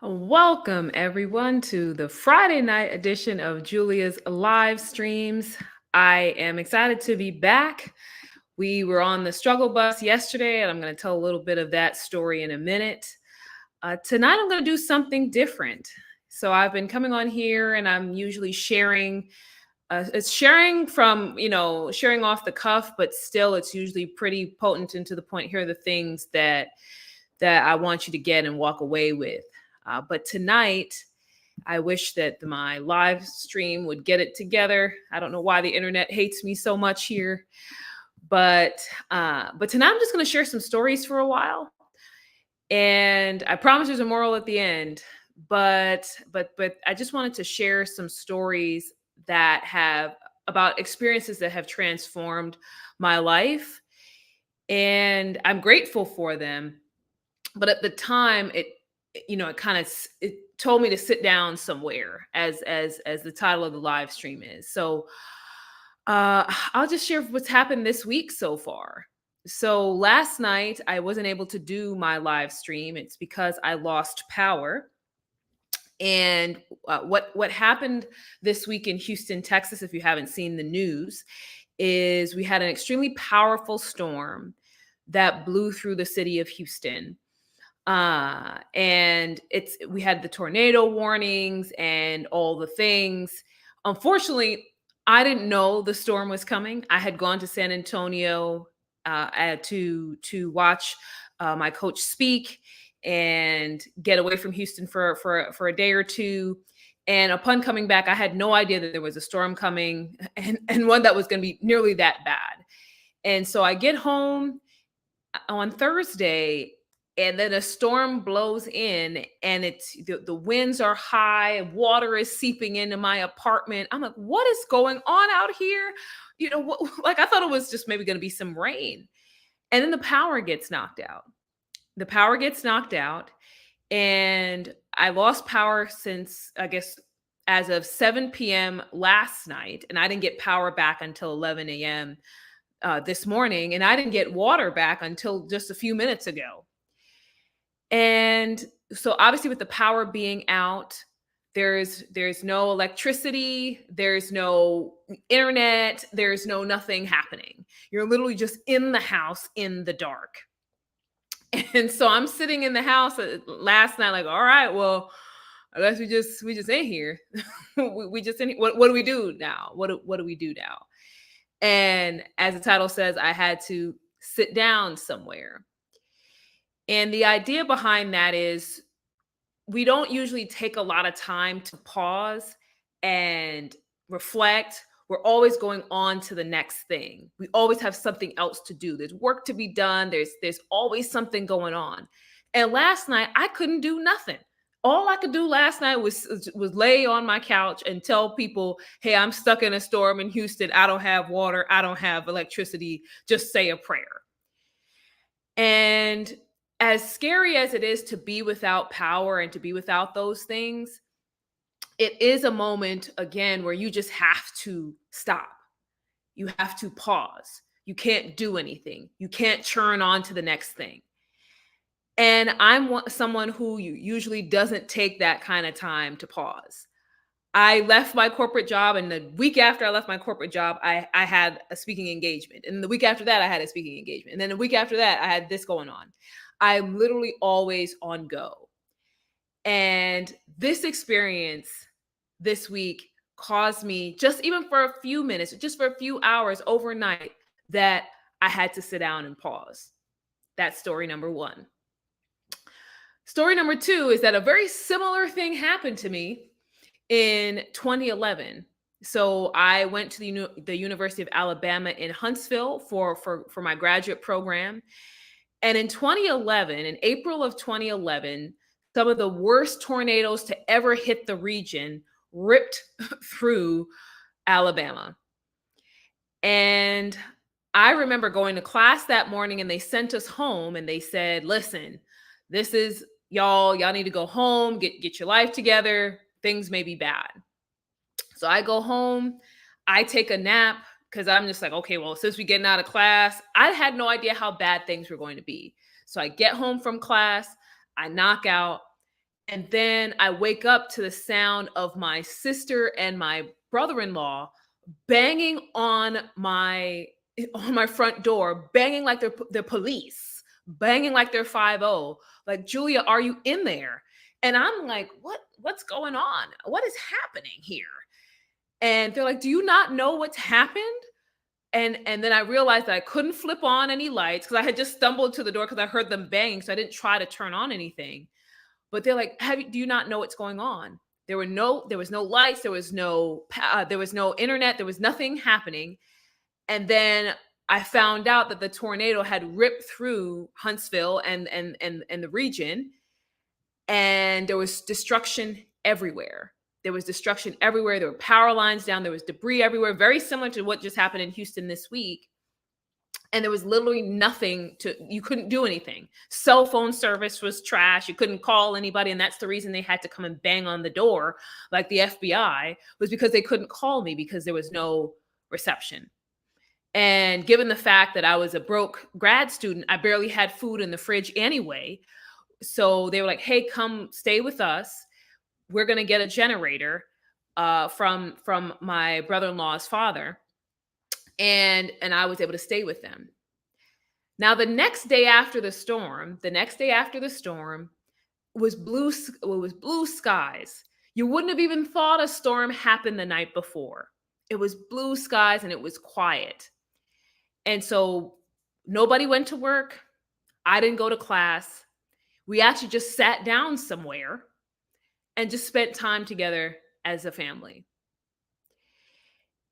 Welcome, everyone, to the Friday night edition of Julia's live streams. I am excited to be back. We were on the struggle bus yesterday, and I'm going to tell a little bit of that story in a minute. Tonight, I'm going to do something different. So, I've been coming on here, and I'm usually sharing. It's sharing from, sharing off the cuff, but still, it's usually pretty potent and to the point. Here are the things that I want you to get and walk away with. But tonight, I wish that my live stream would get it together. I don't know why the internet hates me so much here, but tonight I'm just going to share some stories for a while, and I promise there's a moral at the end. But I just wanted to share some stories that have about experiences that have transformed my life, and I'm grateful for them. But at the time, it kind of it told me to sit down somewhere, as the title of the live stream is. So I'll just share what's happened this week so far. So last night I wasn't able to do my live stream. It's because I lost power. And what happened this week in Houston, Texas, if you haven't seen the news, is we had an extremely powerful storm that blew through the city of Houston. And we had the tornado warnings and all the things. Unfortunately, I didn't know the storm was coming. I had gone to San Antonio to watch my coach speak and get away from Houston for a day or two. And upon coming back, I had no idea that there was a storm coming, and one that was going to be nearly that bad. And so I get home on Thursday, and then a storm blows in, and the winds are high, water is seeping into my apartment. I'm like, what is going on out here? Like, I thought it was just maybe going to be some rain. And then the power gets knocked out. The power gets knocked out, and I lost power since, I guess, as of 7 p.m. last night, and I didn't get power back until 11 a.m. This morning, and I didn't get water back until just a few minutes ago. And so obviously, with the power being out, there's no electricity, there's no internet, there's no nothing happening. You're literally just in the house in the dark. And so I'm sitting in the house last night, like, all right, well, I guess we just ain't here. we just in here. What do we do now? What do we do now? And as the title says, I had to sit down somewhere. And the idea behind that is, we don't usually take a lot of time to pause and reflect. We're always going on to the next thing. We always have something else to do. There's work to be done. There's always something going on. And last night I couldn't do nothing. All I could do last night was lay on my couch and tell people, "Hey, I'm stuck in a storm in Houston. I don't have water. I don't have electricity. Just say a prayer." And as scary as it is to be without power and to be without those things, it is a moment, again, where you just have to stop. You have to pause. You can't do anything. You can't churn on to the next thing. And someone who usually doesn't take that kind of time to pause. I left my corporate job, and the week after I left my corporate job, I had a speaking engagement. And the week after that, I had a speaking engagement. And then the week after that, I had this going on. I'm literally always on go. And this experience this week caused me, just even for a few minutes, just for a few hours overnight, that I had to sit down and pause. That's story number one. Story number two is that a very similar thing happened to me in 2011. So I went to the University of Alabama in Huntsville for my graduate program. And in 2011, in April of 2011, some of the worst tornadoes to ever hit the region ripped through Alabama. And I remember going to class that morning, and they sent us home, and they said, "Listen, this is y'all need to go home, get your life together. Things may be bad." So I go home, I take a nap, because I'm just like, okay, well, since we're getting out of class, I had no idea how bad things were going to be. So I get home from class, I knock out, And then I wake up to the sound of my sister and my brother-in-law banging on my front door, banging like they're police, banging like they're 50. Like, "Julia, are you in there?" And I'm like, what's going on? What is happening here?" And they're like, "Do you not know what's happened?" And then I realized that I couldn't flip on any lights because I had just stumbled to the door because I heard them banging, so I didn't try to turn on anything. But they're like, do you not know what's going on?" There was no lights, there was no internet, there was nothing happening. And then I found out that the tornado had ripped through Huntsville and the region, and there was destruction everywhere. There was destruction everywhere. There were power lines down, there was debris everywhere, very similar to what just happened in Houston this week. And there was literally nothing you couldn't do anything. Cell phone service was trash. You couldn't call anybody. And that's the reason they had to come and bang on the door like the FBI, was because they couldn't call me because there was no reception. And given the fact that I was a broke grad student, I barely had food in the fridge anyway. So they were like, "Hey, come stay with us. We're going to get a generator from my brother-in-law's father." And I was able to stay with them. Now, the next day after the storm was blue skies. You wouldn't have even thought a storm happened the night before. It was blue skies and it was quiet. And so nobody went to work. I didn't go to class. We actually just sat down somewhere and just spent time together as a family.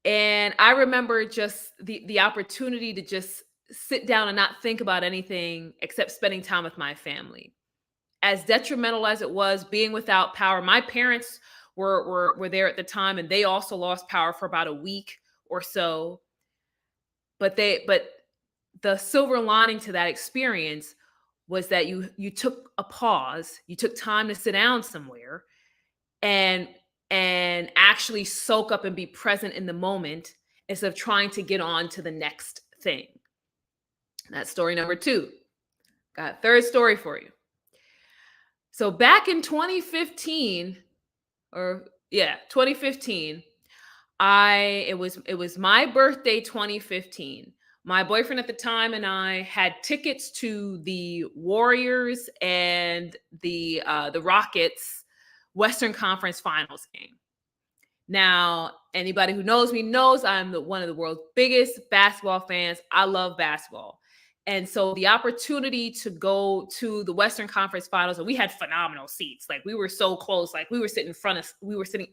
And I remember just the opportunity to just sit down and not think about anything except spending time with my family. As detrimental as it was being without power, my parents were there at the time, and they also lost power for about a week or so. But the silver lining to that experience was that you took a pause, you took time to sit down somewhere and actually soak up and be present in the moment instead of trying to get on to the next thing. That's story number 2. Got a third story for you. So back in 2015, 2015, it was my birthday 2015. My boyfriend at the time and I had tickets to the Warriors and the Rockets Western Conference Finals game. Now, anybody who knows me knows I'm one of the world's biggest basketball fans. I love basketball. And so the opportunity to go to the Western Conference Finals, and we had phenomenal seats. Like, we were so close. Like, we were sitting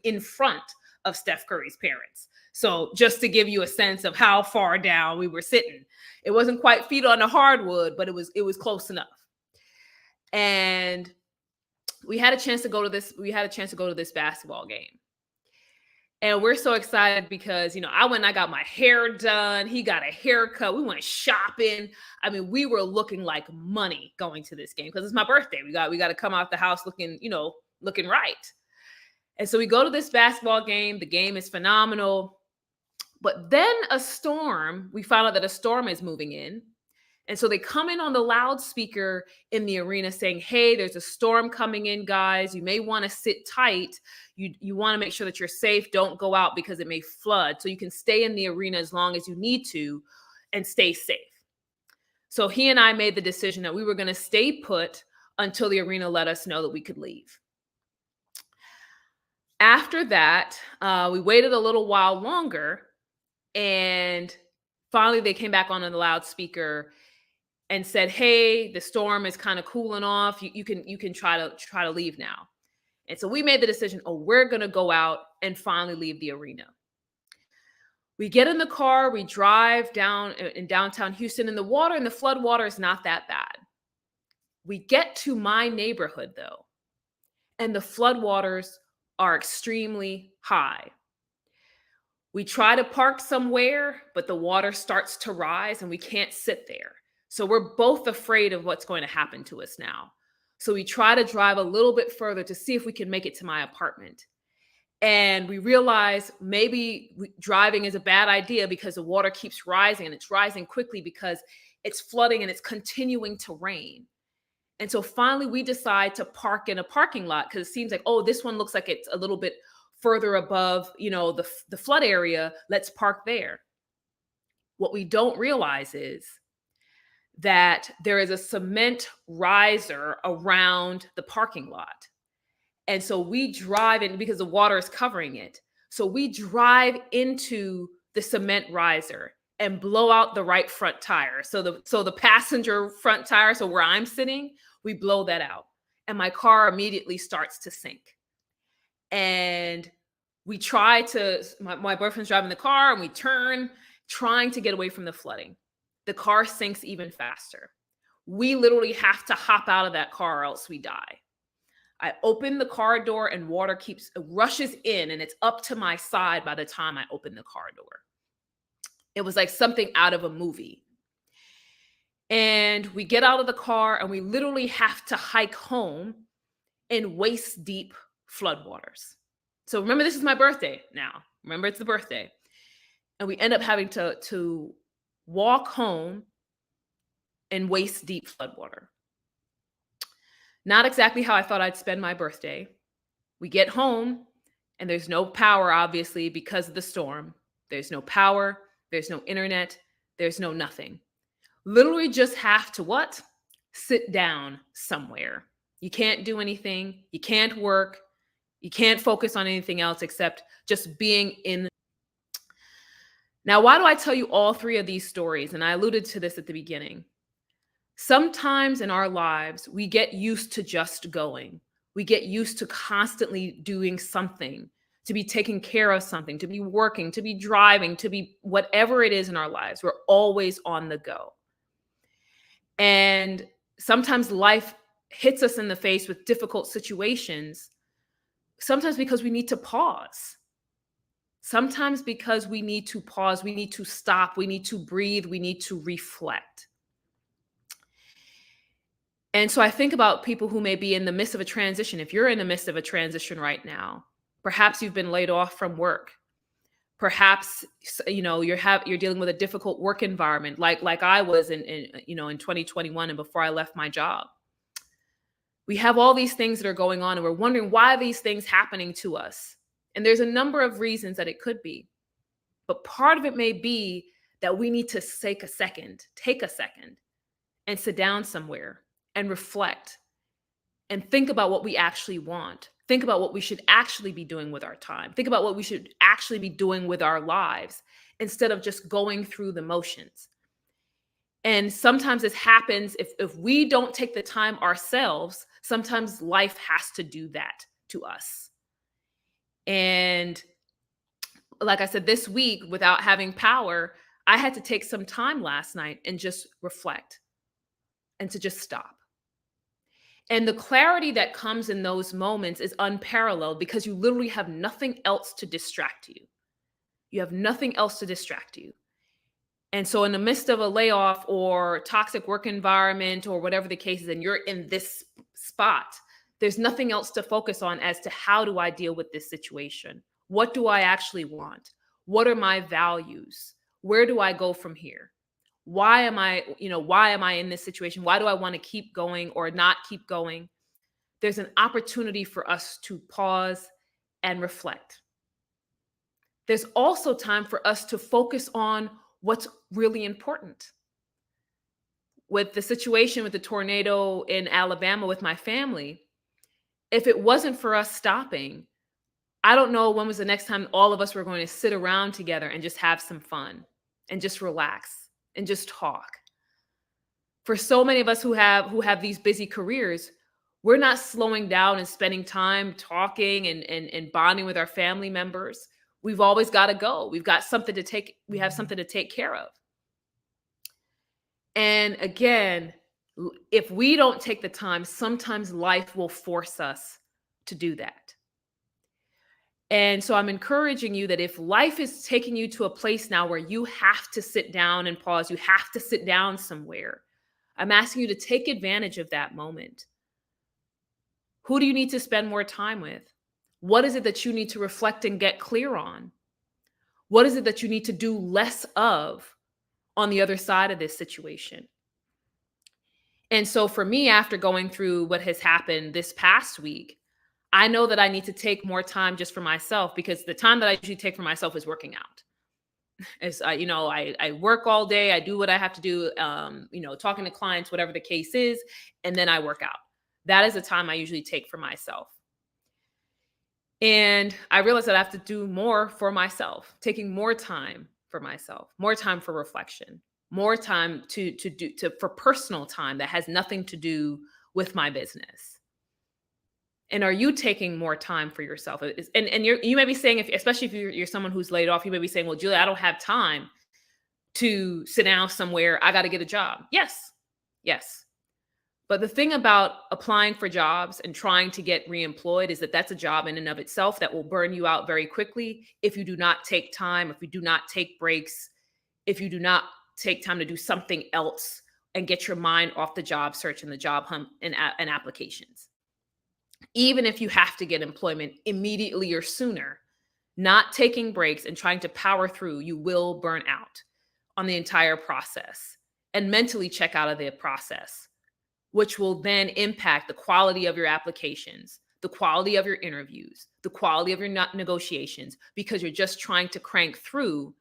in front of Steph Curry's parents. So just to give you a sense of how far down we were sitting, it wasn't quite feet on the hardwood, but it was close enough. And we had a chance to go to this basketball game. And we're so excited because, I went and I got my hair done. He got a haircut. We went shopping. I mean, we were looking like money going to this game because it's my birthday. We got to come out the house looking right. And so we go to this basketball game. The game is phenomenal. But then we found out that a storm is moving in. And so they come in on the loudspeaker in the arena saying, "Hey, there's a storm coming in, guys. You may want to sit tight. You want to make sure that you're safe. Don't go out because it may flood. So you can stay in the arena as long as you need to and stay safe." So he and I made the decision that we were going to stay put until the arena let us know that we could leave. After that, we waited a little while longer, and finally they came back on the loudspeaker and said, "Hey, the storm is kind of cooling off. You can try to leave now." And so we made the decision, we're going to go out and finally leave the arena. We get in the car, we drive down in downtown Houston, and the flood water is not that bad. We get to my neighborhood though, and the flood waters are extremely high. We try to park somewhere, but the water starts to rise and we can't sit there. So we're both afraid of what's going to happen to us now. So we try to drive a little bit further to see if we can make it to my apartment. And we realize maybe driving is a bad idea because the water keeps rising, and it's rising quickly because it's flooding and it's continuing to rain. And so finally we decide to park in a parking lot because it seems like, oh, this one looks like it's a little bit further above, the flood area. Let's park there. What we don't realize is that there is a cement riser around the parking lot. And so we drive in because the water is covering it. So we drive into the cement riser and blow out the right front tire. So the passenger front tire, so where I'm sitting, we blow that out. And my car immediately starts to sink. And we try to, my boyfriend's driving the car and we turn, trying to get away from the flooding. The car sinks even faster. We literally have to hop out of that car or else we die. I open the car door and water rushes in and it's up to my side by the time I open the car door. It was like something out of a movie. And we get out of the car and we literally have to hike home in waist deep floodwaters. So remember, this is my birthday now. Remember, it's the birthday. And we end up having to walk home in waist deep floodwater. Not exactly how I thought I'd spend my birthday. We get home and there's no power, obviously, because of the storm. There's no power. There's no internet. There's no nothing. Literally just have to what? Sit down somewhere. You can't do anything. You can't work. You can't focus on anything else except just being in. Now, why do I tell you all three of these stories? And I alluded to this at the beginning. Sometimes in our lives, we get used to just going. We get used to constantly doing something, to be taking care of something, to be working, to be driving, to be whatever it is in our lives. We're always on the go. And sometimes life hits us in the face with difficult situations, sometimes because we need to pause. Sometimes because we need to pause, we need to stop, we need to breathe, we need to reflect. And so I think about people who may be in the midst of a transition. If you're in the midst of a transition right now, perhaps you've been laid off from work. Perhaps you're dealing with a difficult work environment, like I was in 2021 and before I left my job. We have all these things that are going on, and we're wondering why these things happening to us. And there's a number of reasons that it could be, but part of it may be that we need to take a second, and sit down somewhere and reflect and think about what we actually want. Think about what we should actually be doing with our time. Think about what we should actually be doing with our lives instead of just going through the motions. And sometimes this happens if we don't take the time ourselves. Sometimes life has to do that to us. And like I said, this week, without having power, I had to take some time last night and just reflect and to just stop. And the clarity that comes in those moments is unparalleled because you literally have nothing else to distract you. You have nothing else to distract you. And so in the midst of a layoff or toxic work environment or whatever the case is, and you're in this spot, there's nothing else to focus on as to how do I deal with this situation? What do I actually want? What are my values? Where do I go from here? Why am I in this situation? Why do I want to keep going or not keep going? There's an opportunity for us to pause and reflect. There's also time for us to focus on what's really important. With the situation with the tornado in Alabama with my family, if it wasn't for us stopping, I don't know when was the next time all of us were going to sit around together and just have some fun and just relax and just talk. For so many of us who have these busy careers, we're not slowing down and spending time talking and bonding with our family members. We've always got to go. We have something to take care of. And again, if we don't take the time, sometimes life will force us to do that. And so I'm encouraging you that if life is taking you to a place now where you have to sit down and pause, you have to sit down somewhere, I'm asking you to take advantage of that moment. Who do you need to spend more time with? What is it that you need to reflect and get clear on? What is it that you need to do less of on the other side of this situation? And so for me, after going through what has happened this past week, I know that I need to take more time just for myself, because the time that I usually take for myself is working out. As I work all day, I do what I have to do, talking to clients, whatever the case is, and then I work out. That is the time I usually take for myself. And I realized that I have to do more for myself, taking more time for myself, more time for reflection, more time for personal time that has nothing to do with my business. And are you taking more time for yourself? And you may be saying, especially if you're someone who's laid off, you may be saying, well, Julia, I don't have time to sit down somewhere. I got to get a job. Yes. Yes. But the thing about applying for jobs and trying to get reemployed is that that's a job in and of itself that will burn you out very quickly if you do not take time, if you do not take breaks, if you do not take time to do something else and get your mind off the job search and the job hunt and applications. Even if you have to get employment immediately or sooner, not taking breaks and trying to power through, you will burn out on the entire process and mentally check out of the process, which will then impact the quality of your applications, the quality of your interviews, the quality of your negotiations, because you're just trying to crank through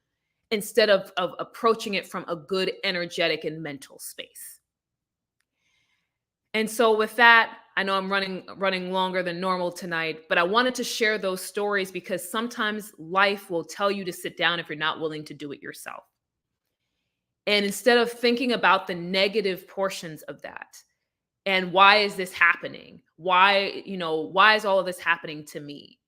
instead of approaching it from a good, energetic, and mental space. And so with that, I know I'm running longer than normal tonight, but I wanted to share those stories because sometimes life will tell you to sit down if you're not willing to do it yourself. And instead of thinking about the negative portions of that, and why is this happening? Why is all of this happening to me?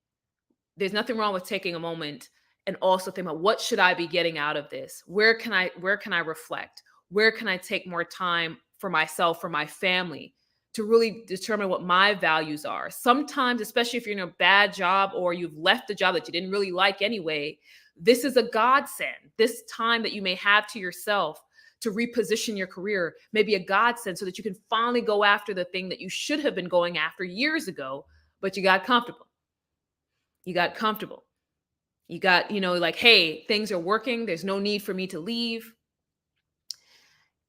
There's nothing wrong with taking a moment and also think about, what should I be getting out of this? Where can I reflect? Where can I take more time for myself, for my family, to really determine what my values are? Sometimes, especially if you're in a bad job or you've left a job that you didn't really like anyway, this is a godsend. This time that you may have to yourself to reposition your career may be a godsend, so that you can finally go after the thing that you should have been going after years ago, but you got comfortable. You got comfortable. You got, like, hey, things are working. There's no need for me to leave.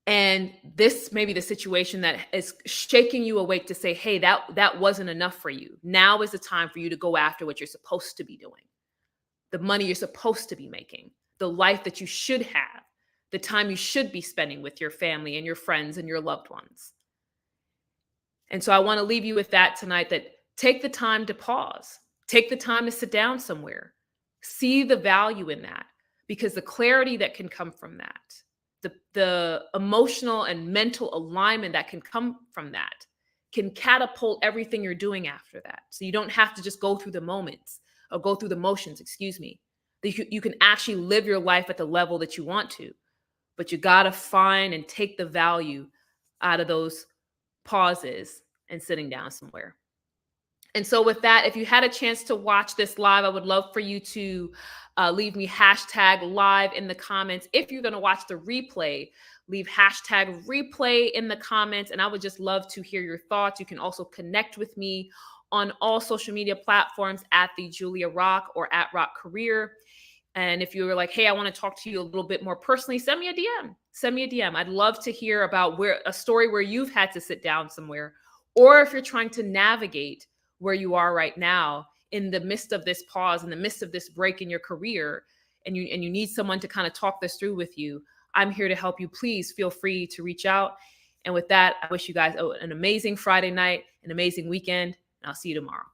And this may be the situation that is shaking you awake to say, hey, that wasn't enough for you. Now is the time for you to go after what you're supposed to be doing, the money you're supposed to be making, the life that you should have, the time you should be spending with your family and your friends and your loved ones. And so I want to leave you with that tonight, that take the time to pause, take the time to sit down somewhere, see the value in that, because the clarity that can come from that, the emotional and mental alignment that can come from that, can catapult everything you're doing after that. So you don't have to just go through the moments or go through the motions, excuse me. You can actually live your life at the level that you want to, but you got to find and take the value out of those pauses and sitting down somewhere. And so with that, if you had a chance to watch this live, I would love for you to leave me #live in the comments. If you're going to watch the replay, leave #replay in the comments. And I would just love to hear your thoughts. You can also connect with me on all social media platforms at the Julia Rock or at Rock Career. And if you were like, hey, I want to talk to you a little bit more personally, send me a DM. Send me a DM. I'd love to hear about a story where you've had to sit down somewhere, or if you're trying to navigate where you are right now in the midst of this pause, in the midst of this break in your career, and you need someone to kind of talk this through with you. I'm here to help you. Please feel free to reach out. And with that, I wish you guys an amazing Friday night, an amazing weekend, and I'll see you tomorrow.